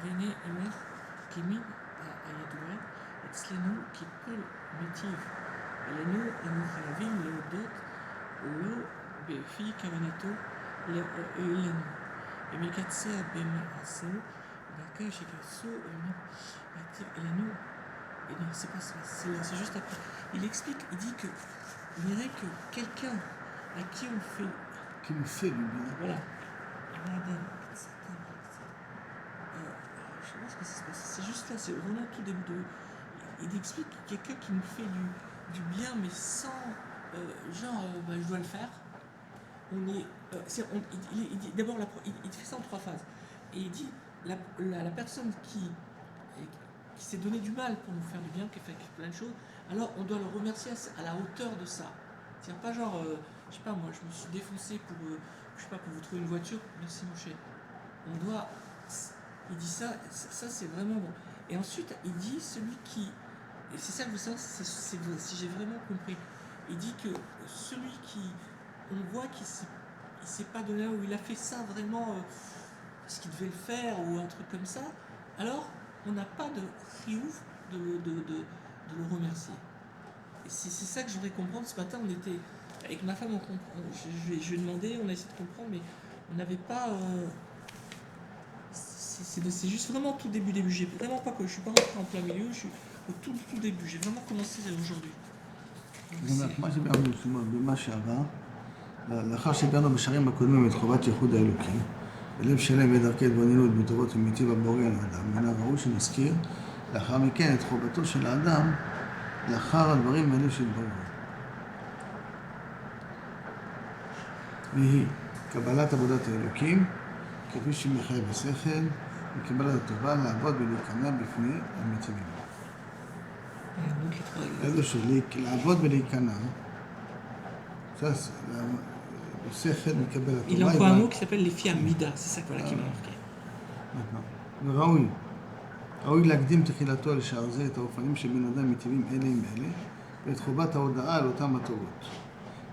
והנה אמר קימין הידועה אצלנו ככל מיטיב עלינו אנו חייבים להודות לו בפי כוונתו לנו ומקצר במעשו דרכי שכעסו אלינו. Et non, c'est pas ça, c'est juste après. Il explique, il dit que il dirait que quelqu'un à qui on fait... Qui nous fait du bien. Voilà. Je sais pas ce que ça se passe. C'est juste là, c'est vraiment tout début de... Il explique quelqu'un qui nous fait du bien, mais sans... je dois le faire. On est... il dit, d'abord, il fait ça en 3 phases. Et il dit, la personne qui s'est donné du mal pour nous faire du bien, qui a fait plein de choses, alors on doit le remercier à la hauteur de ça. C'est-à-dire pas genre, je sais pas moi, je me suis défoncé pour vous trouver une voiture, merci mon cher. On doit, il dit ça c'est vraiment bon. Et ensuite, il dit celui qui, et c'est ça que je veux savoir, si j'ai vraiment compris, il dit que celui qui, on voit qu'il s'est pas donné, où il a fait ça vraiment parce qu'il devait le faire, ou un truc comme ça, alors on n'a pas de riouf de le remercier. Et c'est ça que je voudrais comprendre. Ce matin, on était avec ma femme, je lui ai demandé, on a essayé de comprendre, mais on n'avait pas... c'est juste vraiment tout début. J'ai vraiment pas que je suis pas rentré en plein milieu, je suis au tout début. J'ai vraiment commencé aujourd'hui. מה שביארנו במה שעבר, לאחר שביארנו בשערים הקודמים את חובת ייחוד האלוקים, בלב שלם ודרכי התבוננות בטובות ומטיב הבורא על האדם, מן הראוי שנזכיר לאחר מכן את חובתו של האדם לאחר הדברים האלה שהתבררו. והיא קבלת עבודת האלוקים, כפי שמחייב השכל, וקבלת הטובה לעבוד ולהיכנע בפני המציבים. איזה שלי, לעבוד ולהיכנע, ça, le sechel מקבל הטובה. Il emploie un mot qui s'appelle les filles à mida, c'est ça qui m'a marqué. וראוי. ראוי להקדים תחילתו לשער זה את האופנים שבין אדם מטיבים אלה עם אלה ואת חובת ההודעה על אותם הטובות.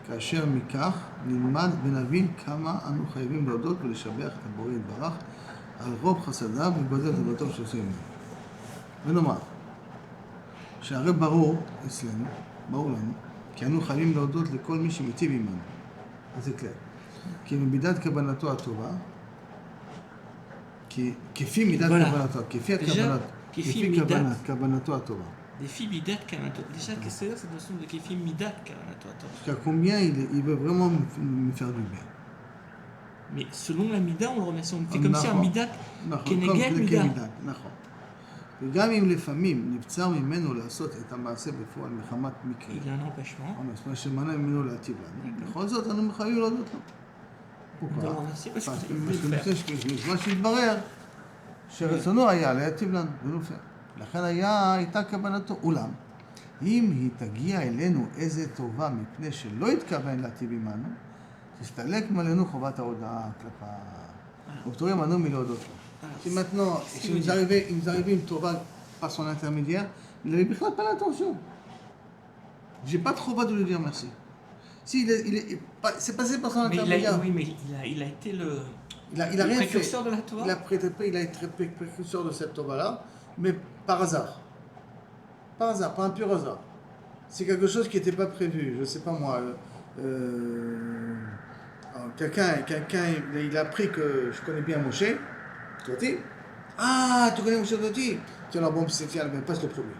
כאשר מכך נלמד ונבין כמה אנו חייבים להודות ולשבח את הבורא יתברך על רוב חסדיו וגודל טובתו שעושה עמנו. ונאמר, שהרי ברור אצלנו, ברור לנו, כי אנו חייבים להודות לכל מי שמטיב עמנו. אז זה כלל. כי ממידת כוונתו הטובה, כפי מידת כוונתו, כפי כוונתו הטובה. Défi midat kavanato. Déjà, qu'est-ce que c'est cette notion de défi midat kavanato? Jusqu'à combien il veut vraiment me faire du bien. Mais selon la mida, on le remercie. On fait comme si un midat keneged midat. נכון. וגם אם לפעמים נבצר ממנו לעשות את המעשה בפועל מחמת מקרה. Il a un empêchement. מה שמנע ממנו להטיב לנו. בכל זאת, אנו חייבים להודות לו. מה שהתברר, שרצונו היה להטיב לנו, ונופל. לכן הייתה כוונתו. אולם, אם היא תגיע אלינו איזה טובה מפני שלא התכוון להטיב עמנו, תסתלק מעלינו חובת ההודעה כלפיו. ופטורים אנו מלהודות לו. Si maintenant, il nous arrivait une tova par son intermédiaire, il n'avait בכלל pas l'intention. J'ai pas trop hâte de lui dire merci. Si, c'est passé par son intermédiaire. Mais il a été le précurseur de la Torah. Il a été précurseur de cette Torah-là, mais par hasard. Par hasard, pas un pur hasard. C'est quelque chose qui n'était pas prévu. Je sais pas moi. Quelqu'un, il a appris que je connais bien Moshe. Toti. Ah, tu connais Moshe Toti? Tiens, alors bon, c'est fier, mais passe le premier.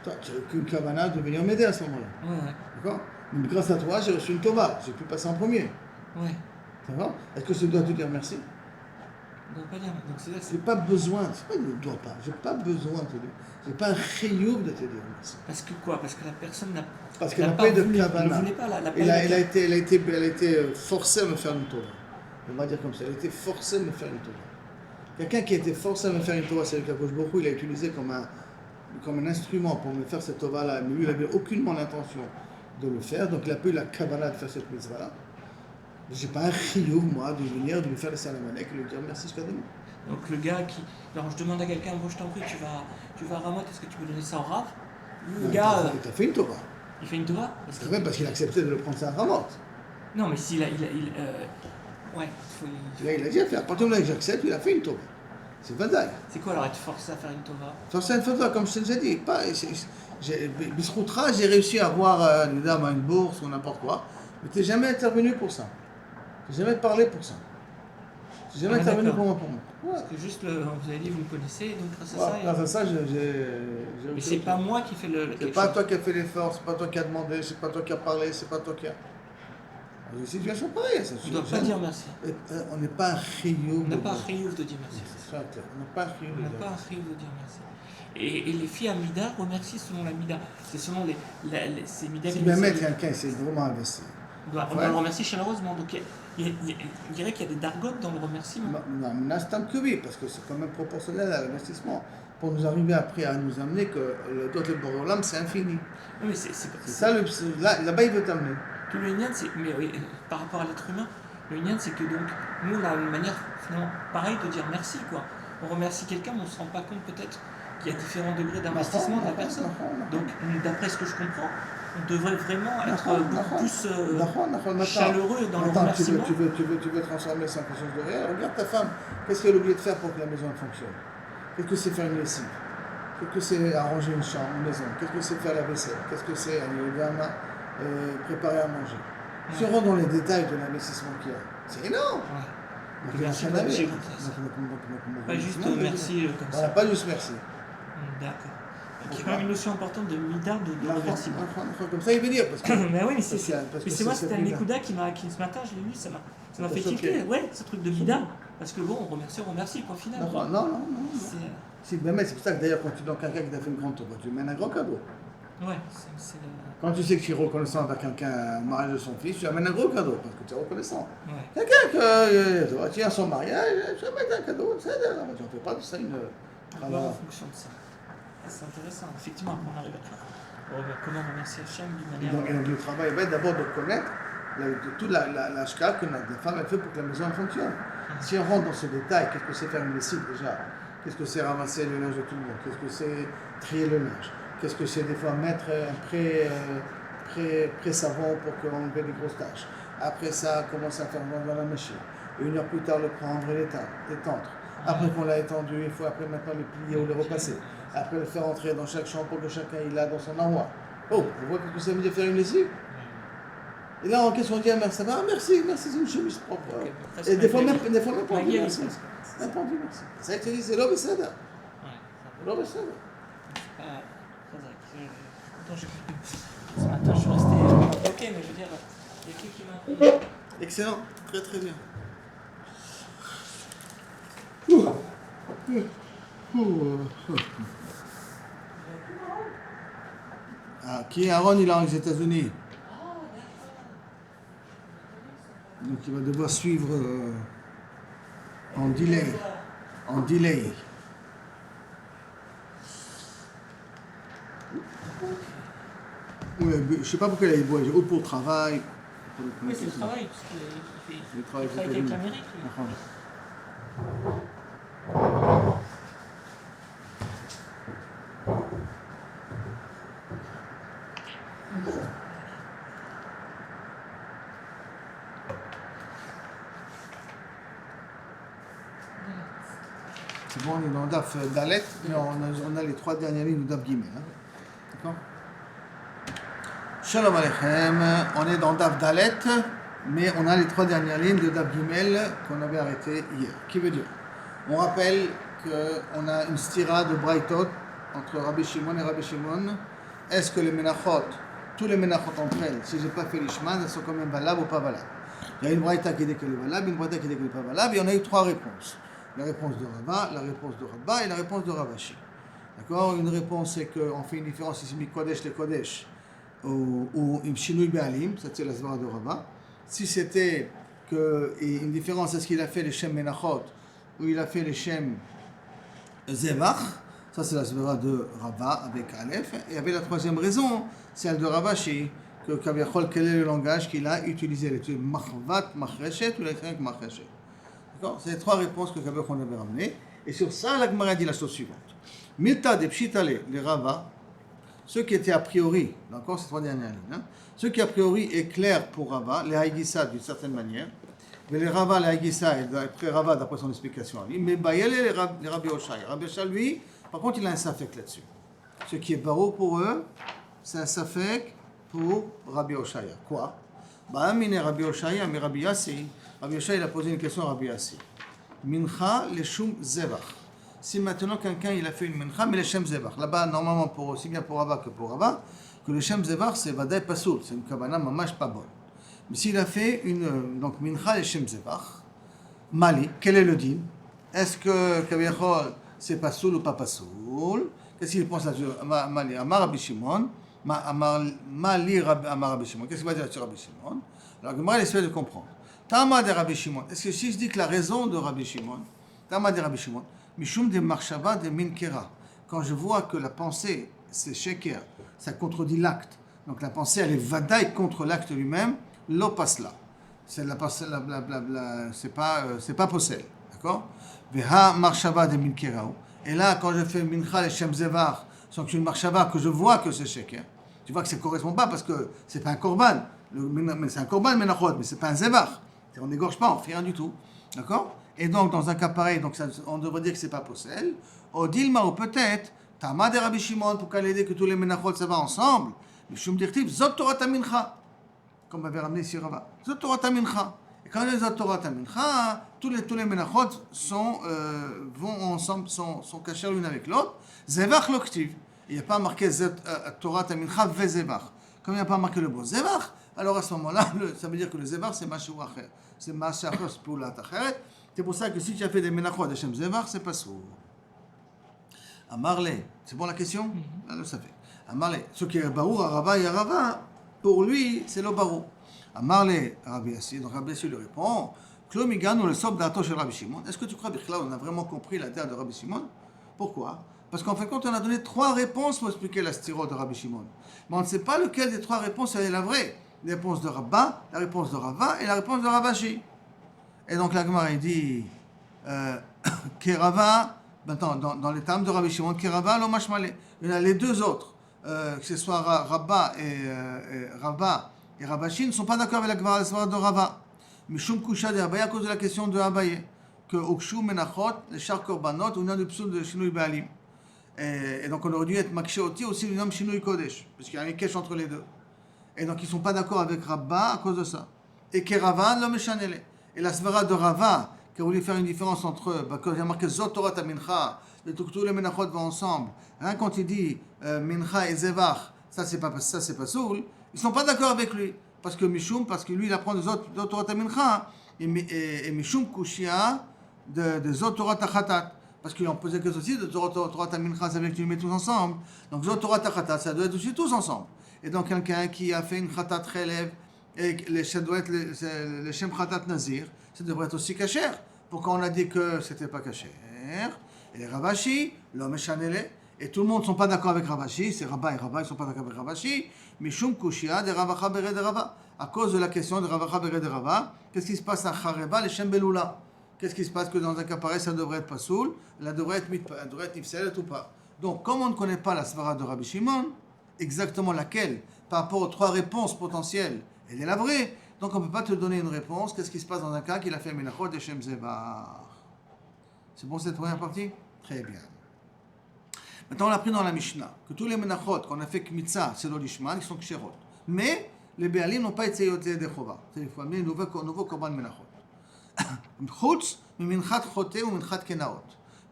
Toi, tu n'as qu'une kavana de venir m'aider à ce moment-là. Ouais. D'accord? Mais grâce à toi, j'ai reçu une tova. J'ai pu passer en premier. Ouais. D'accord? Est-ce que je dois te dire merci? On ne doit pas dire. Donc c'est j'ai pas besoin. C'est pas ne dois pas. J'ai pas besoin de te dire. J'ai pas un chiyuv de te dire merci. Parce que quoi? Parce que la personne n'a. Parce qu'elle n'a pas eu de kavana. Elle a été forcée à me faire une tova. On va dire comme ça. Elle a été forcée à me faire une tova. Quelqu'un qui a été forcé à me faire une tova, c'est le Kadosh Baruch Hu, il a utilisé comme un instrument pour me faire cette tova-là. Mais lui, il n'avait aucunement l'intention de le faire. Donc, il a pas eu la kavana de faire cette mitzvah-là. J'ai pas un chiyuv, moi, de venir, de lui faire le salam alek et lui dire merci, je t'ai donné. Donc, le gars qui. Alors, je demande à quelqu'un, moi, je t'en prie, tu vas à Ramoth, est-ce que tu peux donner ça au Rav? Le gars. Il t'a fait une tova. Il fait une tova? Parce qu'il a accepté de le prendre ça à Ramoth. Non, mais s'il a. Ouais, Là, il a dit, à partir de là que j'accepte, il a fait une tova. C'est vadaï. C'est quoi alors être forcé à faire une tova? Ça, une fois, comme je t'ai déjà dit, Bisroutra, j'ai réussi à avoir une bourse ou n'importe quoi, mais tu n'es jamais intervenu pour ça. Tu n'as jamais parlé pour ça. Tu n'es jamais intervenu pour moi. Ouais. Parce que juste, vous avez dit, vous me connaissez, donc grâce à ça. Grâce à ça, Mais c'est pas moi qui fais le. C'est pas toi qui as fait l'effort, c'est pas toi qui as demandé, c'est pas toi qui as parlé, c'est pas toi qui a. Les situations pareilles, ça. Je ne dois pas dire merci. On n'est pas un chiyuv. On n'a pas un chiyuv de dire merci. C'est ça, on n'a pas un chiyuv On n'a pas un chiyuv de dire merci. Et les filles à Mida remercient selon la Mida. C'est selon ces Mida qui. Si bien mettre quelqu'un, c'est vraiment investi. On doit le remercier chaleureusement. Donc il dirait qu'il y a des dargotes dans le remerciement. Non, l'instant que oui, parce que c'est quand même proportionnel à l'investissement. Pour nous arriver après à nous amener que le Dot et le Borolam, c'est infini. Oui, mais c'est ça, là-bas, il veut t'amener. Tout le Inyan, c'est. Mais oui, par rapport à l'être humain, le Inyan, c'est que donc, nous, on a une manière finalement pareille de dire merci, quoi. On remercie quelqu'un, mais on ne se rend pas compte peut-être qu'il y a différents degrés d'investissement de la personne. Donc, d'après ce que je comprends, on devrait vraiment être beaucoup plus chaleureux dans le remerciement. Tu veux transformer ça en quelque chose de réel. Regarde ta femme, qu'est-ce qu'elle a oublié de faire pour que la maison fonctionne? Qu'est-ce que c'est faire une lessive? Qu'est-ce que c'est arranger une chambre, une maison? Qu'est-ce que c'est faire la vaisselle? Qu'est-ce que c'est préparer à manger? Si on rentre dans les détails de l'investissement qu'il y a, c'est énorme. Ouais. Merci, j'ai compris ça. Pas juste merci comme ça. Voilà, pas juste merci. D'accord. Il y a quand même une notion importante de mida, de remerciement. Comme ça, il veut dire. Parce que, mais oui, mais c'est moi, c'était un Nekuda qui ce matin, je l'ai lu, ça m'a fait tilter. Ouais, ce truc de mida. Parce que bon, on remercie, point final. Non. C'est pour ça que d'ailleurs, quand tu donnes quelqu'un qui t'a fait une grande tour, tu lui mets un gros cadeau. Ouais, Quand tu sais que tu es reconnaissant avec quelqu'un au mariage de son fils, tu amènes un gros cadeau parce que tu es reconnaissant. Ouais. Quelqu'un qui tient son mariage, tu amènes un cadeau, tu ne fais pas de ça une. En fonction de ça. C'est intéressant. Effectivement, on arrive à comment remercier Hachem d'une manière. Donc, le travail va être d'abord de connaître toute la shka que la femme a fait pour que la maison fonctionne. Si on rentre dans ce détail, qu'est-ce que c'est faire une lessive déjà? Qu'est-ce que c'est ramasser le linge de tout le monde? Qu'est-ce que c'est trier le linge? Qu'est-ce que c'est des fois mettre un pré-savon pour enlever les grosses taches? Après ça, commencer à faire dans la machine. 1 heure plus tard, le prendre et l'étendre. Après qu'on l'a étendu, il faut après maintenant le plier ou le repasser. Après le faire entrer dans chaque chambre pour que chacun il a dans son armoire. Oh, vous voyez ce que ça veut dire faire une lessive? Et là, en question, on dit merci, merci, c'est une chemise propre. Et des fois même pas on dit merci. Même pas on dit merci. Ça a c'est l'homme et ça. L'homme et ça. Ce matin, je suis resté bloqué, mais je veux dire, il y a qui m'a. Excellent, très bien. Qui est Aaron, il est aux États-Unis. Donc il va devoir suivre en delay. Oui, je ne sais pas pourquoi il a bougé, ou pour le travail. Oui, c'est le travail, parce qu'il travaille avec l'Amérique. C'est bon, on est dans le DAF Dalet, mais on a les 3 dernières lignes du DAF Gimel. D'accord? Shalom Aleichem, on est dans le DAF Dalet, mais on a les 3 dernières lignes de DAF Gimel qu'on avait arrêté hier. Qui veut dire? On rappelle qu'on a une stira de Braithot entre Rabbi Shimon et Rabbi Shimon. Est-ce que les Menachot, tous les Menachot entre elles, si je n'ai pas fait l'Ishman, elles sont quand même valables ou pas valables? Il y a une Braïta qui dit qu'elle est valable, une Braïta qui dit qu'elle n'est pas valable, et on a eu 3 réponses. La réponse de Rava, la réponse de Rabba et la réponse de Ravashi. D'accord? Une réponse, c'est qu'on fait une différence ici, Kodesh le Kodesh, ou Imshinui Be'alim, ça c'est la svara de Rava. Si c'était une différence, est-ce qu'il a fait les Shem Menachot, ou il a fait les Shem Zevach, ça c'est la svara de Rava avec Aleph. Et avec la 3e raison, celle de Ravashi, que Kaviachol, quel est le langage qu'il a utilisé? Il a utilisé Machvat, Machreshet ou l'écran Machreshet. C'est les 3 réponses que Kabbalah on avait ramenées. Et sur ça, la Gemara dit la chose suivante. Milta de Pshitale, les Rava, ce qui était a priori, encore ces 3 dernières lignes, ce qui a priori est clair pour Rava, les Haïgissa d'une certaine manière, les Rava, les Agissa, après Rava, d'après son explication, mais Bayel et les Rabbi Oshaya. Rabbi Oshaya, lui, par contre, il a un safek là-dessus. Ce qui est barreau pour eux, c'est un safek pour Rabbi Oshaya. Quoi? Amine Rabbi Oshaya, mais Rabbi Yassi. Rabbi Oshaya, il a posé une question à Rabbi Yassi. Mincha le shum zevach. Si maintenant quelqu'un il a fait une mincha, mais le shem zevach. Là-bas, normalement, pour aussi bien pour Rava que pour Rava, que le shem zevach, c'est vadaï pasoul. C'est une kavana mamash pas bonne. Mais s'il a fait une donc mincha le shem zevach, mali, quel est le din? Est-ce que kaviachol c'est pasoul ou pas pasoul? Qu'est-ce qu'il pense là-dessus? Mali, Amar Rabbi Shimon, Mali Amar Rabbi Shimon. Qu'est-ce qu'il va dire sur Rabbi Shimon? Alors, Gemara essaie de comprendre. Tama de Rabbi Shimon. Est-ce que si je dis que la raison de Rabbi Shimon, Tama de Rabbi Shimon, Mishum de Marshava de Minkera, quand je vois que la pensée, c'est sheker, ça contredit l'acte, donc la pensée, elle est vadaï contre l'acte lui-même, l'opasla. C'est c'est pas possède, d'accord? Veha Marshava de Minkera. Et là, quand je fais Mincha le Shem Zevar, sans que une Marshava, que je vois que c'est sheker, tu vois que ça ne correspond pas parce que c'est pas un korban. C'est un korban menachot, mais c'est pas un zevar. On n'égorge pas, on fait rien du tout. D'accord? Et donc, dans un cas pareil, donc on devrait dire que c'est pas possède. Ou Dilma, ou peut-être, Tama de Rabbi Shimon, pour qu'elle ait que tous les menachot, ça va ensemble. Le Shum Dirtiv, Zot Torah Mincha. Comme avait ramené ici Rava. Zot Torah Mincha. Et quand les Zot Torah Mincha, tous les menachot vont ensemble, sont cachés l'une avec l'autre. Zevach Loktiv. Il n'y a pas marqué Torah Mincha ve Zevach. Comme il n'y a pas marqué le mot Zevach, alors à ce moment-là, ça veut dire que le Zevach, c'est Mashou Acher. C'est Mashou Acher, c'est Poulat Acheret. C'est pour ça que si tu as fait des menachot de Shem Zevach, c'est pas sourd. Amarle, c'est bon la question? Alors ça fait. Amarle, ce qui est Barou, Arava et Arava, pour lui, c'est le Barou. Amarle, Rabbi Yassi, donc Rabbi Yassi lui répond, Klom Iganu le Sob d'Ato chez Rabbi Shimon. Est-ce que tu crois que là, on a vraiment compris la terre de Rabbi Shimon? Pourquoi? Parce qu'en fin de compte, on a donné 3 réponses pour expliquer la stiro de Rabbi Shimon. Mais on ne sait pas lequel des 3 réponses est la vraie. La réponse de Rabba, la réponse de Rava et la réponse de Ravashi. Et donc la Gemara dit Kerava, maintenant dans les termes de Rabbi Shimon, Kerava lo mashmale. Il y en a les 2 autres, que ce soit Rabba et Ravashi, ne sont pas d'accord avec la Gemara de Rava. Mishum kusha de Abaye à cause de la question de Abaye. Que Okshu menachot, les char korbanot, ou non du psoul de Shinui Baalim. Et donc on aurait dû être Makshoti aussi le nom Shinui Kodesh, parce qu'il y a un cache entre les deux. Et donc ils ne sont pas d'accord avec Rabba à cause de ça. Et Kerava, l'homme chanelé. Et la svara de Rava, qui a voulu faire une différence entre eux, quand il y a marqué Zot Torah Mincha, tous les menachot vont ensemble. Hein, quand il dit Mincha et Zevach, ça c'est pas soul, ils ne sont pas d'accord avec lui. Parce que lui il apprend de Zot Torah Mincha, et Mishum Kushia de Zot Torah Tachatat. Parce qu'ils ont posé que aussi de Torah Mincha, ça veut dire que tu les mets tous ensemble. Donc Zot Torah Tachatat, ça doit être aussi tous ensemble. Et donc quelqu'un qui a fait une Chatat Chelev, et ça doit être le Shem Chatat Nazir, ça devrait être aussi kasher. Pourquoi on a dit que c'était pas kasher? Et les Ravashi, l'homme chanelé, et tout le monde ne sont pas d'accord avec Ravashi, c'est Rabba et Rabba, ils ne sont pas d'accord avec Ravashi, Mishum Kushia de Ravacha Bere de Rava. À cause de la question de Ravacha Bere de Rava, qu'est-ce qui se passe à Chareba, les Shem Beloula? Qu'est-ce qui se passe que dans un cas pareil, ça devrait être pasoul, elle devrait être nifselet ou pas? Donc, comme on ne connaît pas la svara de Rabbi Shimon, exactement laquelle, par rapport aux 3 réponses potentielles, elle est la vraie. Donc on ne peut pas te donner une réponse. Qu'est-ce qui se passe dans un cas qu'il a fait Menachot de Shem Zevar? C'est bon cette première partie? Très bien. Maintenant on a appris dans la Mishnah que tous les Menachot qu'on a fait Kmitza, c'est l'Olishman, ils sont Ksherot. Mais les Béalim n'ont pas été Yotzei de Chova. C'est-à-dire qu'il faut amener un nouveau Korban Menachot. Chutz, Minchat Chote ou Minchat Kenaot.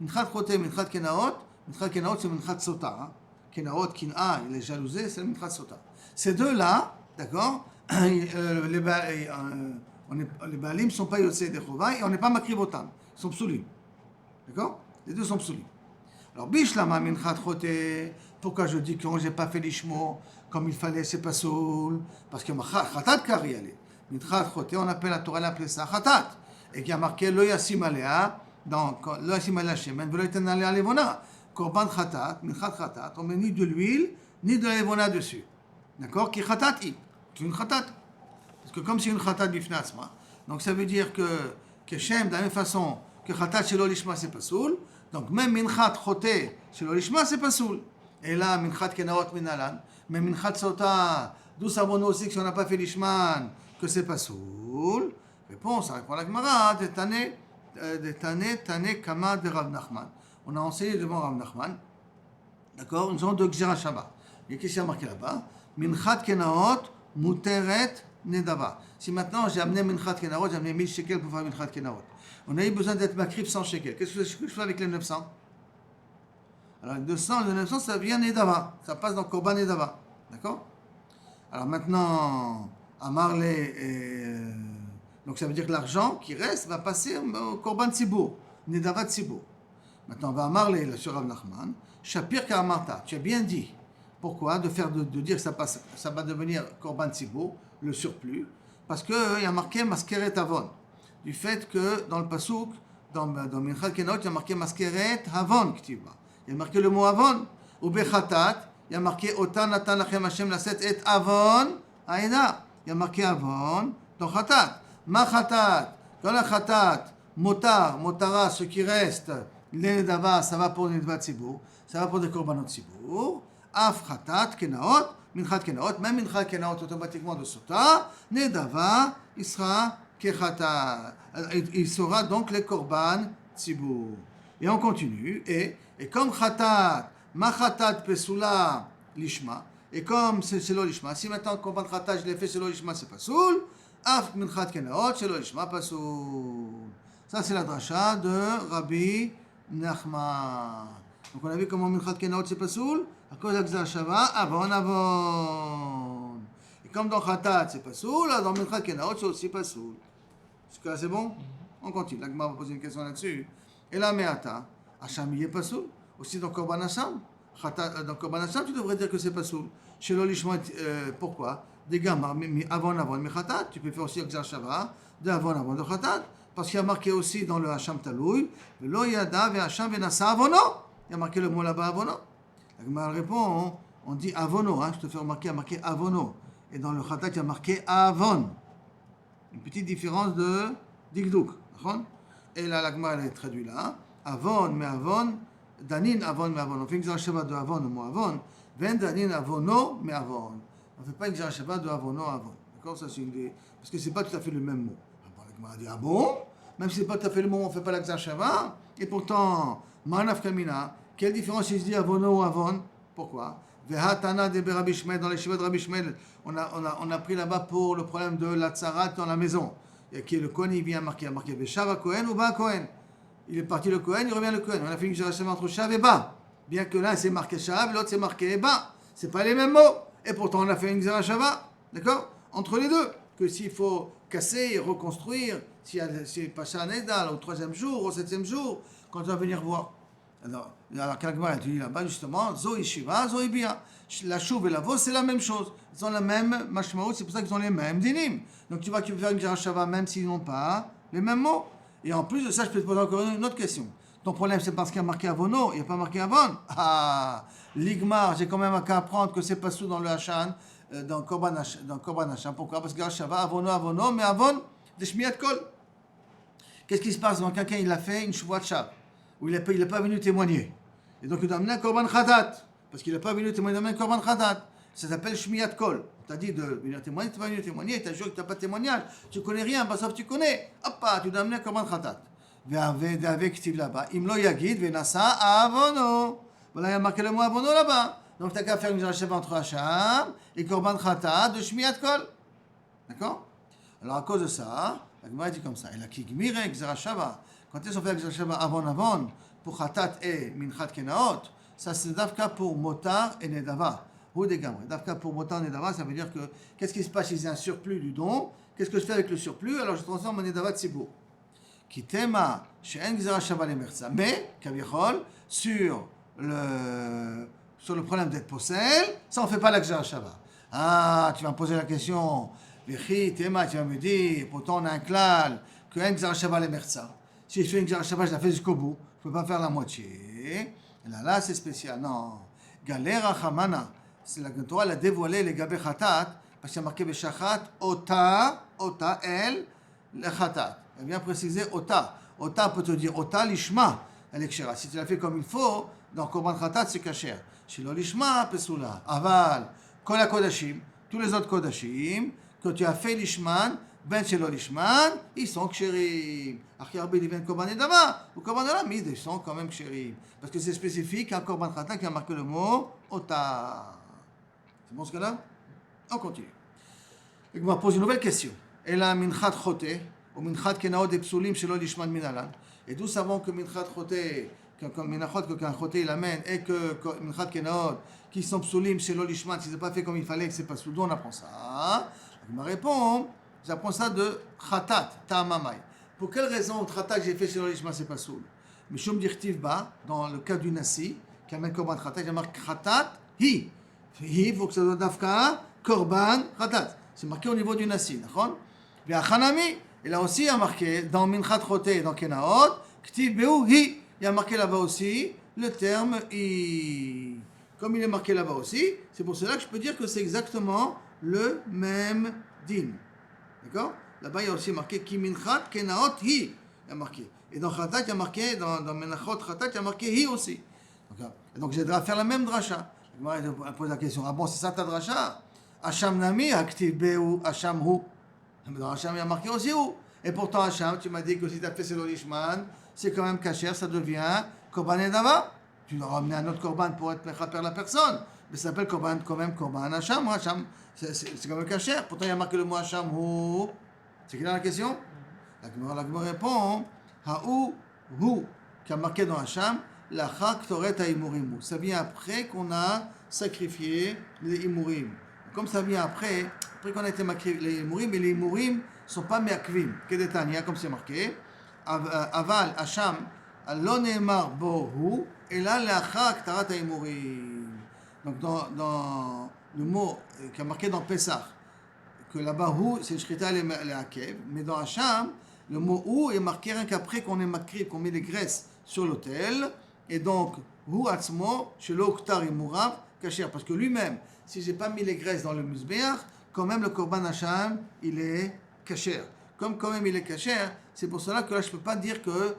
Minchat Chote, Minchat Kenaot. Minchat Kenaot, c'est Minchat Sota. Kenaot, Kin'a, il est jalousé, c'est le Minchat Sota. Ces deux-là, d'accord, les Baalim ne sont pas Yotzei de Chova et on n'est pas Makrivotam. Ils sont psulim. D'accord? Les deux sont psulim. Alors, Bishlama Minchat Chote, pourquoi je dis que je n'ai pas fait l'ishmo comme il fallait, c'est pas soul? Parce que Khatat Kari, allez. Minchat Chote, on appelle la Torah, l'appelle ça Khatat. Et qui a marqué Lo Yasim Alea, donc Lo Yasim Alea Shemen, Velo Yiten Alea Levona. Korban Khatat, Minchat Khatat, on met ni de l'huile, ni de la Levona dessus. D'accord? Qui Khatat i. C'est une Khatat. Parce que comme c'est une Khatat bifnasma, donc ça veut dire que Shem, de la même façon que Khatat chez l'Olishma, c'est pas soul. Donc même Minchat Chote chez l'Olishma, c'est pas soul. Et là, Minchat Kenaot Minalan, mais Minchat Sota, d'où savons-nous aussi que si on n'a pas fait l'Ishman, que c'est pas soul. Réponse, répond la Gemara, Tane Kama de Rav Nachman. On a enseigné devant Rav Nachman, d'accord, une sorte de Gzera Shabbat. Et qu'est-ce qu'il y a marqué là-bas? Minchat Kenaot, Muteret Nedava. Si maintenant j'ai amené Minchat Kenaot, j'ai amené 1000 shekels pour faire Minchat Kenaot. On a eu besoin d'être makrib 100 shekels. Qu'est-ce que je fais avec les 900? Alors les 200, les 900, ça vient Nedava. Ça passe dans Korban Nedava. D'accord? Alors maintenant, Amarle, donc ça veut dire que l'argent qui reste va passer au Korban Tzibour, Nedava Tzibour. Maintenant, on va Amarle sur Rav Nachman, Shapir Ka'amarta. Tu as bien dit. Pourquoi? De dire que ça va devenir Korban Tzibour, le surplus, parce qu'il y a marqué Maskeret Avon. Du fait que dans le Pasuk, dans Minchat Kenot, il y a marqué Maskeret Avon Ktiva. Il y a marqué le mot Avon. Ou Bechatat, il y a marqué Ota Natan Lachem Hashem Laset et Avon Aïda. Il y a marqué Avon dans Chatat. Ma Chatat, dans la Chatat, Motara, ce qui reste, les Nedava, ça va pour les Nedava Tzibour, ça va pour des Korbanot Tzibour. Af Chatat Kenaot, Minchat Kenaot, même Minchat Kenaot automatiquement de Sota, Nedava, il sera Kechata. Il sera donc les Korban Tzibour. Et on continue, et comme Chatat, Ma Chatat Pesula Lishma, et comme c'est lo Lishma, si maintenant Korban Chatat je l'ai fait c'est lo Lishma, c'est pas soul, Af Minchat Kenaot, c'est lo Lishma, pas soul. Ça c'est la dracha de Rabbi Nachman. Donc on a vu comment Minchat Kenaot c'est pas soul, à cause de Gzera Shabbat, Avon. Et comme dans Chatat c'est pas soul, dans Minchat Kenaot c'est aussi pas soul. Jusque-là c'est bon? On continue. La Gemara va poser une question là-dessus. Et là, Meata, Hacham y est pas soul. Aussi dans Korban Hacham. Dans Korban Hacham, tu devrais dire que c'est pas soul. Chez l'Olishma, pourquoi? Des gamins, avant, mais Chatat, tu peux faire aussi Gzera Shabbat, de avant, de Chatat. Parce qu'il y a marqué aussi dans le Hacham Taloui, Lo Yada ve Hacham venasa avono. Il y a marqué le mot là-bas avono. La Gemara répond, on dit avono, je te fais remarquer, il y a marqué avono. Et dans le Chatat, il y a marqué avon. Une petite différence de Digdouk. Et là, la Gemara est traduite là. Avon, mais avon. Danin, avon, mais avon. On fait une Gzera Shabbat de avon, le mot avon. Ven danin, avono, mais avon. On ne fait pas une Gzera Shabbat de avono, avon. D'accord? Ça, c'est une des... Parce que ce n'est pas tout à fait le même mot. Alors, la Gemara dit, ah bon? Même si ce n'est pas tout à fait le mot, on ne fait pas la Gzera Shabbat. Et pourtant, Manaf Kamina, quelle différence si je dis avono ou avon? Pourquoi? Vehatana de Rabbi Shmuel, dans les cheveux de Rabbi Shmuel, on a pris là-bas pour le problème de la tsarat dans la maison. Et qui est le Kohen, il vient marquer Veshava Kohen ou Ba Kohen. Il est parti le Kohen, il revient le Kohen. On a fait une génération entre Shav et Ba. Bien que là c'est marqué Shav, l'autre c'est marqué Ba. C'est pas les mêmes mots. Et pourtant on a fait une génération Shava, d'accord? Entre les deux. Que s'il faut casser et reconstruire, si c'est passé à Nedal au 3e jour, au 7e jour, quand on va venir voir. Alors Kalgma a dit là-bas justement, Zoï Shiva, Zoï Bia. La chouve et la veau, c'est la même chose. Ils ont la même mashmaout, c'est pour ça qu'ils ont les mêmes dinim. Donc tu vois qu'ils peuvent faire une Gzera Shabbat même s'ils n'ont pas les mêmes mots. Et en plus de ça, je peux te poser encore une autre question. Ton problème, c'est parce qu'il y a marqué Avono, il n'y a pas marqué Avon. Ah, l'Igmar, j'ai quand même qu'à apprendre que c'est pas sous dans le Hachan, dans Korban Hachan. Pourquoi? Parce que Gzera Shabbat, Avono, mais Avon, des Shmiyat Kol. Qu'est-ce qui se passe quand quelqu'un il a fait une Shuvat Shav, où il n'est pas venu témoigner? Et donc il doit amener un Korban Chatat, parce qu'il n'est pas venu témoigner, il doit amener un Korban Chatat. Ça s'appelle Shmiyat Kol. On t'a dit de venir témoigner, tu vas venir témoigner, tu as juré que tu n'as pas de témoignage, tu connais rien, bah, sauf que tu connais. Hop, tu dois amener un Korban Chatat. Avec Tiv là-bas. Imlo Yagid, Venasa, Avono. Voilà, il y a marqué le mot Avono là-bas. Donc tu n'as qu'à faire une Gzera Shabbat entre Hacham et Korban Chatat de Shmiyat Kol. D'accord? Alors à cause de ça, la Gemara dit comme ça. Et la Kigmire, Gzera Shabbat. Quand ils ont fait Gzera Shabbat avant, pour Chatat et Minchat Kenaot, ça c'est Davka pour Motar et Nedava. Ou des gamins. Davka pour Motar et Nedava, ça veut dire que qu'est-ce qui se passe si j'ai un surplus du don? Qu'est-ce que je fais avec le surplus? Alors je transforme en Nedava Tzibour. Kitema, She'en Gzera Shabbat le Merza. Mais, Kavichol, sur le problème d'être possède, ça on ne fait pas la Gzera Shabbat. Ah, tu vas me poser la question. Vechi, Tema, tu vas me dire, pourtant on a un klal, que en Gzera Shabbat le Merza. Si je fais une Gzera Shabbat, je la fais jusqu'au bout. Je ne peux pas faire la moitié. Et là, c'est spécial. Non. Galera Chamana. C'est la Torah, elle a dévoilé les Gabé Chatat, parce qu'il y a marqué Beshachat, Ota, El, le Chatat. Elle vient préciser Ota. Ota peut te dire Ota, l'Ishma, elle est kshera. Si tu l'as fait comme il faut, dans Korban Chatat, c'est kasher. Chez l'Ishma, Pesula. Aval, Kol HaKodashim, tous les autres Kodashim, que tu as fait l'Ishman, ben shelo lishman, ils sont ksherim. Arki ils viennent korban edama, ou korban olam, ils sont quand même ksherim. Parce que c'est spécifique à korban chata qui a marqué le mot ota. C'est bon ce cas-là? On continue. Et je me pose une nouvelle question. Elle a minchat chote, ou minchat kenao de psulim shelo lishman minalan. Et d'où savons que minchat chote, comme minachot que qu'un chote il amène, et que minchat kenao, qui sont psulim shelo lishman, si c'est pas fait comme il fallait, que c'est pas sous, d'où on apprend ça? Je me réponds, j'apprends ça de chatat, ta'amamai. Pour quelle raison, chatat, j'ai fait shelo lishman, c'est pas sous? Mishum dirtiv ba, dans le cas du nasi, qui amène korban chatat, j'ai marqué chatat, hi. Hi, il faut que ça soit dafka, korban, chatat. C'est marqué au niveau du nasi, d'accord? Et à Hanami, il a aussi marqué dans Minchat Choté, dans Kenaot, Ktiv Beu Hi. Il y a marqué là-bas aussi le terme I. Comme il est marqué là-bas aussi, c'est pour cela que je peux dire que c'est exactement le même din. D'accord? Là-bas, il y a aussi marqué Ki Minchat Kenaot Hi. Il y a marqué. Et dans Khatat, il y a marqué, dans Menachot Khatat, il y a marqué Hi aussi. Donc j'ai à faire la même dracha. Je me pose la question, ah bon, c'est ça ta dracha? Hacham Nami, Aktiv Beu Hacham Hu. Dans Hacham, il y a marqué aussi où. Et pourtant, Hacham, tu m'as dit que si tu as fait Shelo Lishman, c'est quand même kasher, ça devient Korban Edava. Tu dois ramener un autre Korban pour être mechaper la personne. Mais ça s'appelle Korban, quand même Korban Hacham. Hacham, c'est quand même kasher. Pourtant, il y a marqué le mot Hacham Hu. C'est clair la question? La Gemara répond Ha'u Hu, qui a marqué dans Hacham, la Chak Toret HaImurim. Ça vient après qu'on a sacrifié les Imurim. Comme ça vient après qu'on a été marqué les Imurim, mais les Imurim ne sont pas me'akvim. Kedetania, comme c'est marqué. Aval, Hacham, lo ne'emar bohu, et là, l'achar ktarat ha'Imurim. Donc, dans le mot qui est marqué dans Pesach, que là-bas, hu, c'est shrita le'akev, mais dans Hacham, le mot hu est marqué rien qu'après qu'on est marqué, qu'on met les graisses sur l'autel, et donc, hu atzmo, shelo ktar imurav, kasher, parce que lui-même, si j'ai pas mis les graisses dans le musbeach, quand même le korban hacham, il est kasher. Comme quand même il est kasher, c'est pour cela que là je peux pas dire que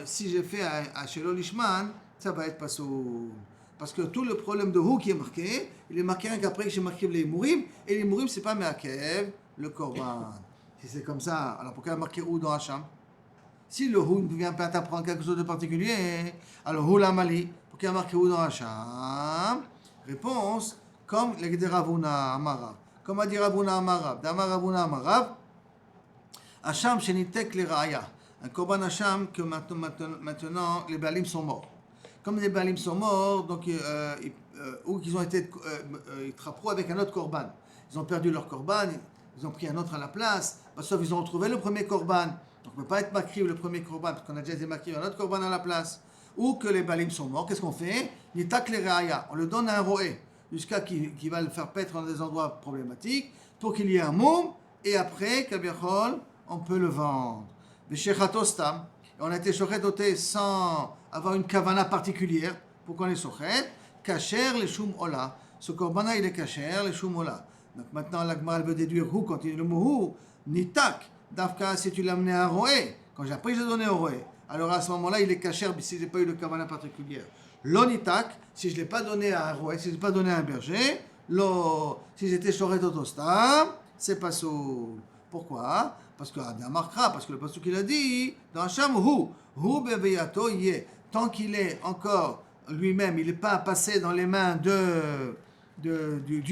si j'ai fait à shelo lishman, ça va être pas sous. Parce que tout le problème de hu qui est marqué, il est marqué rien qu'après que j'ai marqué les mourim, et les mourim c'est pas me'akev, le korban. Si c'est comme ça, alors pourquoi il y a marqué hu dans hacham? Si le hu ne vient pas t'apprendre quelque chose de particulier, alors hu lamali, pourquoi il y a marqué hu dans hacham? Réponse, comme les Ravuna Amarav. Comme a dit Ravuna Amarav, d'Amar Ravuna Amarav, Hacham shenitek le raya. Un korban Hacham que maintenant les Balim sont morts. Comme les Balim sont morts, donc ou qu'ils ont été trappro avec un autre korban. Ils ont perdu leur korban, ils ont pris un autre à la place. Sauf ils ont retrouvé le premier korban. Donc on ne peut pas être makriv le premier korban parce qu'on a déjà été makriv un autre korban à la place. Ou que les Balim sont morts. Qu'est-ce qu'on fait? Nitak le raya. On le donne à un roé jusqu'à qu'il va le faire paître dans des endroits problématiques, pour qu'il y ait un moum, et après, Kabiachol, on peut le vendre. Veshechato-stam, on a été shochet sans avoir une kavana particulière, pour qu'on est shochet, kacher le shum ola. Ce korbana, il est kacher le shum ola. Donc maintenant, la Gemara veut déduire hu, quand il est le mot hu, nitak, dafka, si tu l'as amené à un roé, quand j'ai appris, j'ai donné au roé. Alors à ce moment-là, il est kacher, si je n'ai pas eu de kavana particulière. L'onitak, si je ne l'ai pas donné à un roé, si je ne l'ai pas donné à un berger, si j'étais shoret otostam, c'est pas soul. Pourquoi? Parce que parce que le pasuk il a dit dans Hacham hu beveyato yé, tant qu'il est encore lui-même, il n'est pas passé dans les mains du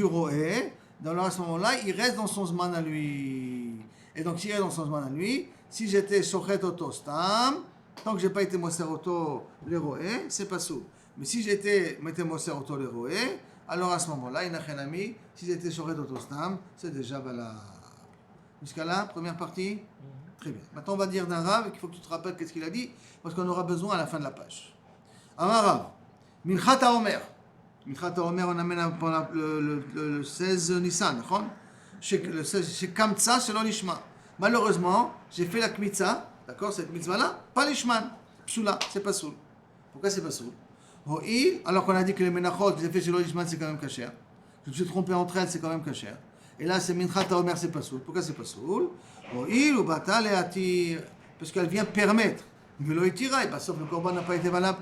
roé, à ce moment-là, il reste dans son zman à lui. Et donc s'il reste dans son zman à lui, si j'étais shoret otostam, tant que je n'ai pas été moser auto le roé, c'est pas soul. Mais si j'étais moser auto le roé, alors à ce moment-là, inachenami, si j'étais shoret otostam, c'est déjà valable. Jusqu'à là, première partie? Très bien. Maintenant, on va dire d'un Rav, qu'il faut que tu te rappelles qu'est-ce qu'il a dit, parce qu'on aura besoin à la fin de la page. Amar Rav, Minchat HaOmer. Minchat HaOmer, on amène le 16 Nissan, chez Kamtsa, selon l'Ishma. Malheureusement, j'ai fait la Kmitza, d'accord, cette mitzvah-là, pas l'Ishman. Psula, c'est pas soul. Pourquoi c'est pas soul? Alors qu'on a dit que les Menachot, que j'ai fait selon l'Ishman, c'est quand même kasher. Je me suis trompé entre elles, c'est quand même kasher. Et là, c'est Minchat HaOmer, c'est pas soul. Pourquoi c'est pas soul? Ou bata le'atir, parce qu'elle vient permettre. Velo itirai, sauf que le korban n'a pas été valable.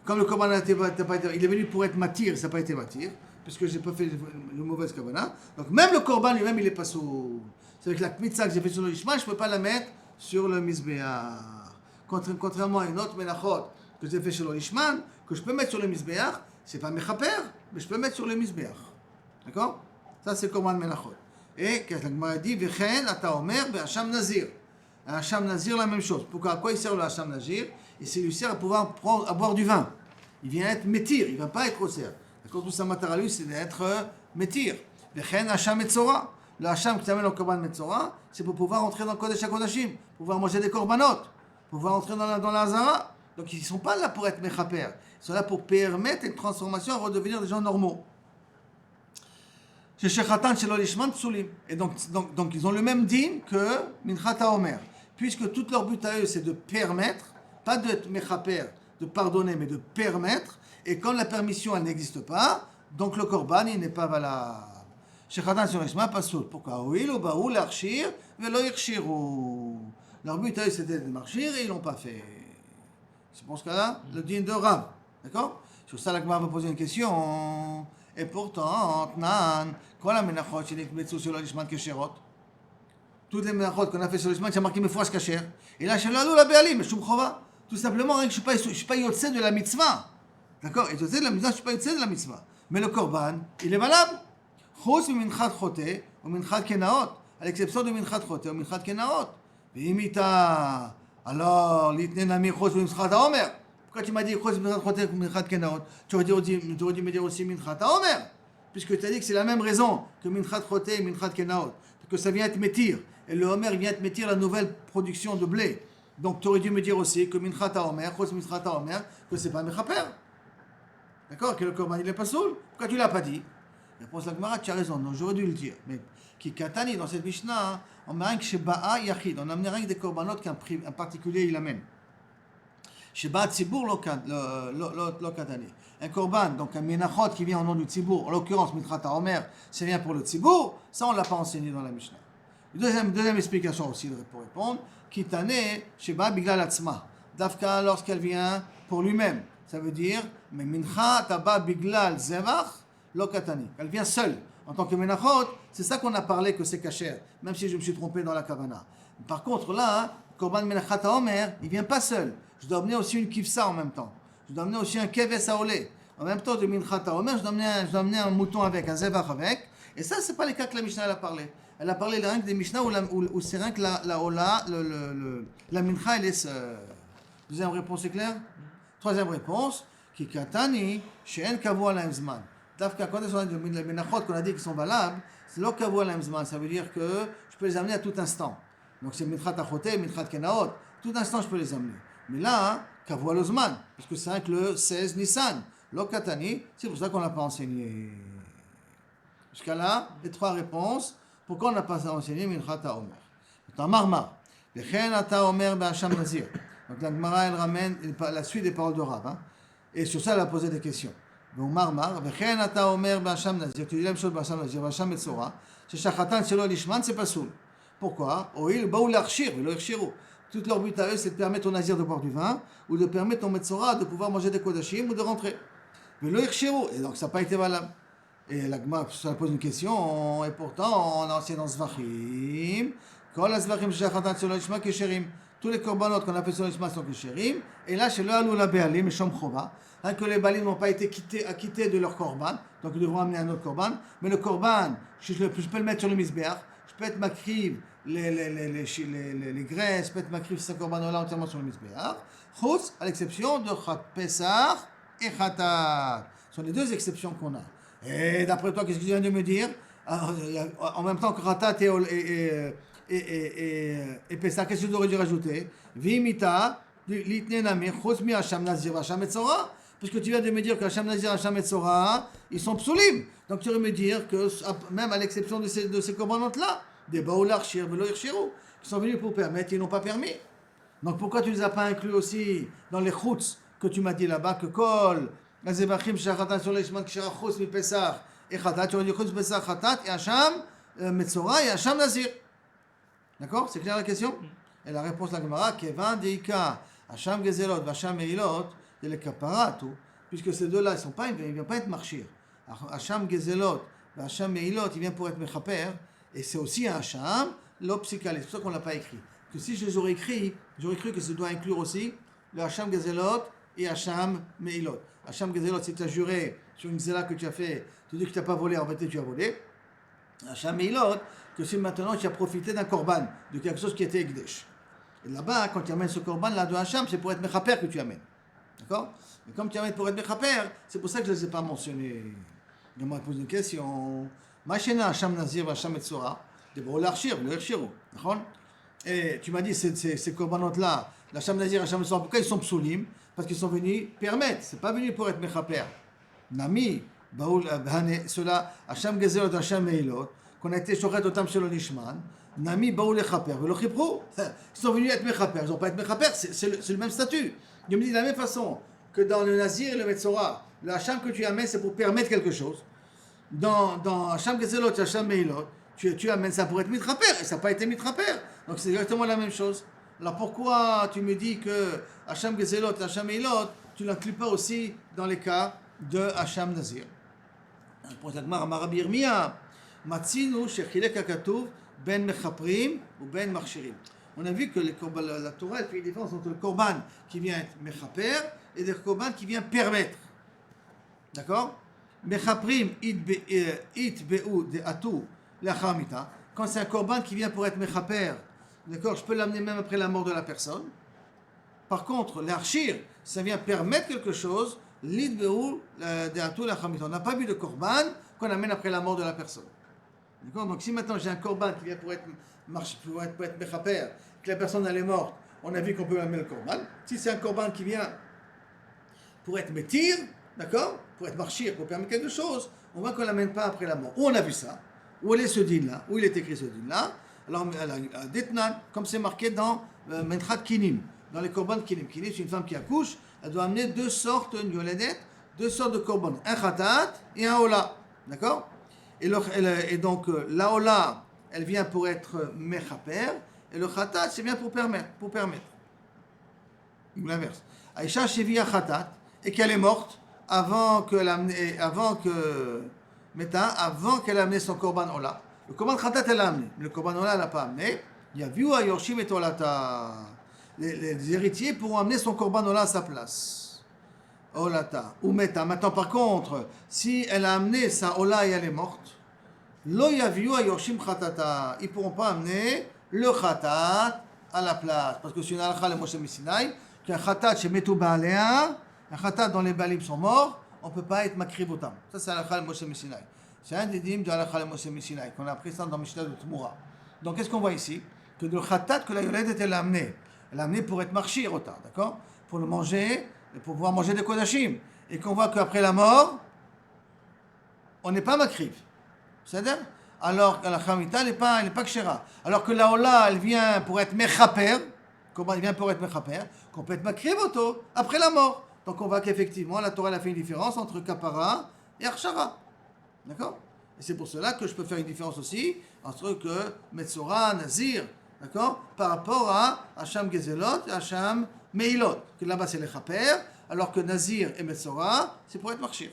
Comme le korban n'a pas été, il est venu pour être matir, ça n'a pas été matir. puisque j'ai pas fait de mauvaise kavana. Donc même le korban lui-même, il est pas sous. C'est avec la mitzvah que j'ai fait sur le lishma, je peux pas la mettre sur le mizbeach. Contrairement à une autre menachot que j'ai fait sur le lishman, que je peux mettre sur le mizbeach, c'est pas mechaper, mais je peux mettre sur le mizbeach. D'accord? Ça c'est korban menachot. Et qu'est-ce que la Gemara dit? Vechen ata omer be'asham nazir. Un hacham nazir, la même chose. Pourquoi? À quoi il sert le hacham nazir? Il lui sert à pouvoir à boire du vin. Il vient être métir, il ne va pas être osser. D'accord? Tout sa matara lui, c'est d'être métir. Vechen hacham metzora. Le hacham qui t'amène au korban metzora, c'est pour pouvoir entrer dans le kodesh hakodashim, pouvoir manger des korbanot, pouvoir entrer dans la hazara. Donc ils ne sont pas là pour être mechaper. Ils sont là pour permettre une transformation à redevenir des gens normaux. Et donc ils ont le même dîme que Minchat HaOmer. Puisque tout leur but à eux, c'est de permettre, pas d'être mechaper, de pardonner, mais de permettre. Et quand la permission, elle n'existe pas, donc le korban, il n'est pas valable. Shechatan sur l'ishma, pas soul. Pourquoi? Leur but à eux, c'était de marchir et ils ne l'ont pas fait. C'est pour ce cas-là, le dîme de Rav. D'accord? Sur ça, la Gemara va poser une question. Et pourtant, כל המנחות שנקבצו שלא לשמן כשרות, toutes les menachot qu'on a fait sur le chemin, c'est marqué mefouach kasher. Et là, שלא עלו לבעלים, משום חובה. Tout simplement, je ne suis pas yotze de la mitzvah. D'accord? Et yotze de la mitzvah, je ne suis pas yotze de la mitzvah. Mais le korban, il est valable. חוץ ממנחת חוטא ומנחת קנאות, à l'exception de מנחת חוטא ומנחת קנאות. ואם איתה, alors, להתנן נמי חוץ ממנחת העומר. Pourquoi tu m'as dit חוץ ממנחת חוטא ומנחת קנאות? Tu aurais dû me dire aussi מנחת העומר. Puisque tu as dit que c'est la même raison que Minchat Choté et Minchat Kenaot, que ça vient être métir. Et le Homer vient être métir la nouvelle production de blé. Donc tu aurais dû me dire aussi que Minchat HaOmer, Chos Minchat HaOmer, que c'est pas Mechaper. D'accord? Que le korban il est pas soul. Pourquoi tu l'as pas dit? Réponse la Gemara, tu as raison, non, j'aurais dû le dire. Mais qui Katani, dans cette Mishnah, on met rien que chez Ba'a Yachid. On a amené rien que des korbanot qu'un particulier il amène. Chez Ba'a Tzibour, lo Katani. Un korban, donc un menachot qui vient au nom du tzibour, en l'occurrence Minchat HaOmer, c'est bien pour le tzibour, ça on ne l'a pas enseigné dans la Mishnah. Deuxième explication aussi pour répondre, Kitane, Sheba Biglal Atzma, Dafka lorsqu'elle vient pour lui-même, ça veut dire, mais Mincha Taba Biglal Zevach, Lokatani, elle vient seule. En tant que menachot, c'est ça qu'on a parlé que c'est kasher, même si je me suis trompé dans la kavana. Par contre là, korban Minchat HaOmer, il ne vient pas seul. Je dois amener aussi une kifsa en même temps. Je dois amener aussi un keves aolé. En même temps de Minchat HaOmer, je dois amener un mouton avec, un zevach avec. Et ça, c'est pas les cas que la Mishnah elle a parlé. Elle a parlé rien que des Mishnah où c'est rien que la Ola, la Mincha, elle est seule. Deuxième réponse, c'est clair? Troisième réponse, qui katani, she'en kavu alaim zman. Dafka, quand on a dit les menachot qu'on a dit qu'ils sont valables, c'est lo kavu alaim zman. Ça veut dire que je peux les amener à tout instant. Donc c'est Minchat HaChoté, Minchat Kenaot. Tout instant, je peux les amener. Mais là, kavu alozman, parce que c'est rien que le 16 Nissan. Lokatani, c'est pour ça qu'on n'a pas enseigné. Jusqu'à là, les trois réponses. Pourquoi on n'a pas enseigné Minchat HaOmer? Dans Marmar, Lechen ata omer be'asham nazir. Donc la Gemara, elle ramène la suite des paroles de Rav. Hein? Et sur ça, elle a posé des questions. Donc Marmar, Lechen ata omer be'asham nazir. Tu dis la même chose be'asham nazir, be'asham metzora. C'est shachatan shelo lishman, c'est pas soul. Pourquoi? Oil baou l'archir, velo irchiru. Tout leur but à eux, c'est de permettre au nazir de boire du vin, ou de permettre au metzora de pouvoir manger des kodashim, ou de rentrer. Velo irchiru. Et donc ça n'a pas été valable. Et la Gemara pose une question, et pourtant on a enseigné dans Zvachim, tous les korbanot qu'on a fait sur l'Ishma sont kesherim, et là chez le Halou la Be'alim et Shom Chova, que les Balim n'ont pas été acquittés de leur korban, donc ils devront amener un autre korban, mais le korban, je peux le mettre sur le Mizbeach, je peux être makriv les graisses, je peux être makriv ces korbanot-là entièrement sur le Mizbeach, chutz, à l'exception de Chat Pesach et Chatat. Ce sont les deux exceptions qu'on a. Et d'après toi, qu'est-ce que tu viens de me dire? En même temps que Ratat et Pessah, qu'est-ce que tu aurais dû rajouter? Vimita, litne namir, chosmi hacham nazir, hacham etzora. Puisque tu viens de me dire que hacham nazir, hacham etzora, ils sont psulim. Donc tu aurais me dire que, même à l'exception de ces commandants-là, des baoulach, shir, velo irchiru, qui sont venus pour permettre, ils n'ont pas permis. Donc pourquoi tu ne les as pas inclus aussi dans les chutz que tu m'as dit là-bas, que kol, הזבחים של החטאת sur l'ishman כשרה חוץ מפסח חטאת, tu aurais dit חוץ מפסח חטאת et hacham metzora et hacham nazir. D'accord? C'est clair la question? Et la réponse de la Gemara, kevan deika hacham gezelot v'hacham meilot, c'est le kapara tout, puisque ces deux-là, ils ne viennent pas être marchir. Hacham Gezelot, Hacham Meilot, il vient pour être Mechaper, et c'est aussi un Hacham, l'opsical, c'est pour ça qu'on ne l'a pas écrit. Que si je les aurais écrits, j'aurais cru que ça doit inclure aussi le Hacham Gezelot et Hacham Meilot. Hacham Gezelot, c'est que tu as juré sur une zéla que tu as fait, tu dis que tu n'as pas volé, en fait tu as volé. Hacham Meilot, que si maintenant tu as profité d'un korban, de quelque chose qui était Ekdesh. Et là-bas, quand tu amènes ce korban là de Hacham, c'est pour être Mechaper que tu amènes. D'accord? Mais comme tu amènes pour être Mechaper, c'est pour ça que je ne les ai pas mentionnés. Je me pose une question. Machena Hacham Nazir, Hacham Metzora, de bon l'archir, le Hirshiro. D'accord? Et tu m'as dit, ces corbanotes-là, l'Hacham Nazir, Hacham Metzora, pourquoi ils sont psoulim? Parce qu'ils sont venus permettre, c'est pas venu pour être Mechaper. Nami, Baoul, cela, Hacham Gezelot, Hacham Meilot, qu'on a été Shochet Otam Shelo Nishman, Nami, Baoul et Chaper, Velo Chipro, ils sont venus être Mechaper, ils n'ont pas être Mechaper, c'est le même statut. Je me dis de la même façon que dans le Nazir et le Metzora, le Hacham que tu amènes, c'est pour permettre quelque chose. Dans Hacham Gezelot, Hacham Meilot, tu amènes ça pour être Mitraper, et ça n'a pas été Mitraper. Donc c'est exactement la même chose. Alors pourquoi tu me dis que Hacham Gezelot, Hacham Meilot, tu ne l'inclus pas aussi dans les cas de Hacham Nazir? Pour cette marque, Rabbi Yirmiyah, Matzinu, Shechilek HaKatuv, Ben Mechaprim ou Ben Marchirim. On a vu que la Torah elle fait une différence entre le korban qui vient être Mechaper et le korban qui vient permettre. D'accord? Mechaprim itbeu de atu l'achamita. Quand c'est un korban qui vient pour être Mechaper, d'accord, je peux l'amener même après la mort de la personne. Par contre, l'archir, ça vient permettre quelque chose, l'itbeu de atu l'achamita. On n'a pas vu de korban qu'on amène après la mort de la personne. D'accord? Donc si maintenant j'ai un korban qui vient pour être Mechaper, que la personne elle est morte, on a vu qu'on peut amener le korban. Si c'est un korban qui vient pour être Metir, d'accord, pour être marchir, pour permettre quelque chose, on voit qu'on ne l'amène pas après la mort. Où on a vu ça? Où est ce din-là? Où il est écrit ce din-là? Alors, Detnan, comme c'est marqué dans Mentrat Kinim, dans les korban Kinim. Kinim, c'est une femme qui accouche, elle doit amener deux sortes, une yoledet, deux sortes de korban, un khatat et un ola. D'accord? Et donc, la ola, elle vient pour être mechaper, et le khatat, c'est bien pour permettre. Ou l'inverse. Aïcha Shevia khatat, et qu'elle est morte avant qu'elle ait amené son korban ola. Le korban khatat, elle l'a amené, mais le korban ola, elle l'a pas amené. Il y a vu à Yorshim et Olata. Les héritiers pourront amener son korban ola à sa place. Olata. Ou meta. Maintenant, par contre, si elle a amené sa ola et elle est morte, lo yaviu à Yorshim khatata. Ils ne pourront pas amener le khatat à la place. Parce que c'est une halakha le Moshe Misinaï, qu'un khatat chez Metou Baalea, un khatat dont les Baalim sont morts, on ne peut pas être makribotam. Ça, c'est halakha le Moshe Misinaï. C'est un des dîmes de halakha le Moshe Misinaï, qu'on a appris ça dans Mishnah de Tmura. Donc, qu'est-ce qu'on voit ici? Que le khatat que la Yoledet elle a amené pour être marchir autant, d'accord? Pour le manger, pour pouvoir manger des kodashim. Et qu'on voit qu'après la mort, on n'est pas makriv. C'est-à-dire? Alors que la chamita n'est pas kshera. Alors que la ola, elle vient pour être mechaper, comment elle vient pour être mechaper, qu'on peut être makriv auto après la mort. Donc on voit qu'effectivement, la Torah elle a fait une différence entre kapara et arshara. D'accord? Et c'est pour cela que je peux faire une différence aussi entre que Metzora, Nazir, d'accord? Par rapport à Hacham Gezelot et Hacham Meilot. Que là-bas c'est les chaper, alors que Nazir et Metzora, c'est pour être marchir.